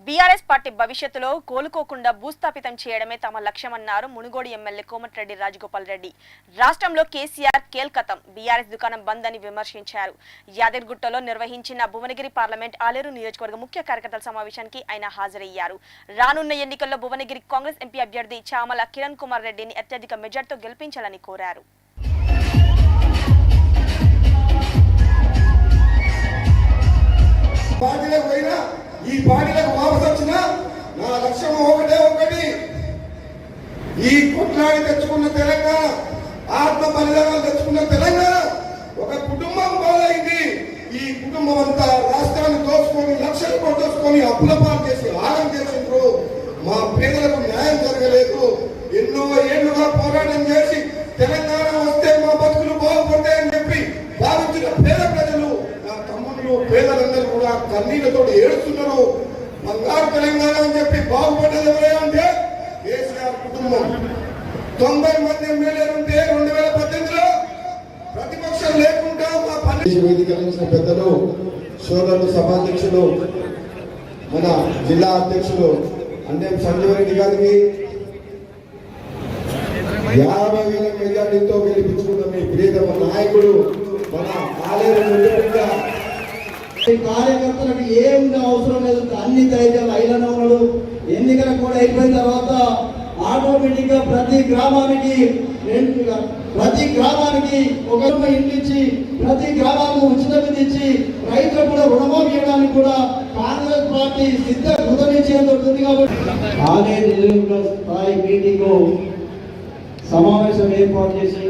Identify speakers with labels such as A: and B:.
A: BRS party భవిష్యత్తులో కోలుకోకుండా భూస్థాపితం చేయడమే తమ లక్ష్యమన్నారు మునుగోడు ఎమ్మెల్యే కోమటిరెడ్డి రాజగోపాల్ రెడ్డి. రాష్ట్రంలో కేసీఆర్ కేల్కతం, బీఆర్ఎస్ దుకాణం బంద్ అని విమర్శించారు. యాదగిరిగుట్టలో నిర్వహించిన భువనగిరి పార్లమెంట్ ఆలేరు నియోజకవర్గ ముఖ్య కార్యకర్తల సమావేశానికి ఆయన హాజరయ్యారు. రానున్న ఎన్నికల్లో భువనగిరి కాంగ్రెస్ ఎంపీ అభ్యర్థి చామల కిరణ్ కుమార్ రెడ్డిని అత్యధిక మెజార్టీతో గెలిపించాలని కోరారు.
B: ఈ పార్టీలకు వాపసు వచ్చిన నా లక్ష్యం ఒకటి, ఈ కొట్లాడి తెచ్చుకున్న తెలంగాణ, ఆత్మ బలిదానాలు తెచ్చుకున్న తెలంగాణ ఒక కుటుంబం పాలైంది. ఈ కుటుంబం అంతా రాష్ట్రాన్ని దోచుకొని, లక్షలు దోచుకొని అప్పుల పాలు చేసి ఆగం చేసిండ్రు. మా పేదలకు న్యాయం జరగలేదు. ఎన్నో ఏళ్లుగా పోరాటం చేసి తెలంగాణ వస్తే మా బతుకులు బాగుపడతాయని చెప్పి భావించిన పేద ప్రజలు, నా తమ్ముళ్ళు, పేదలందరూ కూడా కన్నీళ్లతో ఏడుస్తున్నారు. బంగారు తెలంగాణ అని చెప్పి బాగుపడ్డది ఎవరైనా అంటే కేసీఆర్ కుటుంబం. 90 మంది ఎమ్మెల్యేలు ఉంటే 2018లో ప్రతిపక్షం లేకుండా మా పల్లె వేదికలించిన పెద్దలు, సోదరులు, సభాధ్యక్షులు, మన జిల్లా అధ్యక్షులు అంటే సంజీవరెడ్డి గారికి 50,000 మెజార్టీతో గెలిపించుకున్న మీ ప్రియతమ నాయకుడు మన ఆలయ
C: కార్యకర్తలకు ఏమి అవసరం లేదు. అన్ని ధైర్యాలు ఐలన ఉన్నాడు. ఎన్నికలు కూడా అయిపోయిన తర్వాత ఆటోమేటిక్ గా ప్రతి గ్రామానికి ఒక ఇంటి ఇచ్చి, ప్రతి గ్రామానికి ఉచిత విద్య ఇచ్చి, రైతులకు కూడా రుణమాఫీ చేయడానికి కూడా కాంగ్రెస్ పార్టీ సిద్ధ కృతనిశ్చయంతో కాబట్టి ఆలయ స్థాయి మీటింగ్ సమావేశం ఏర్పాటు చేసి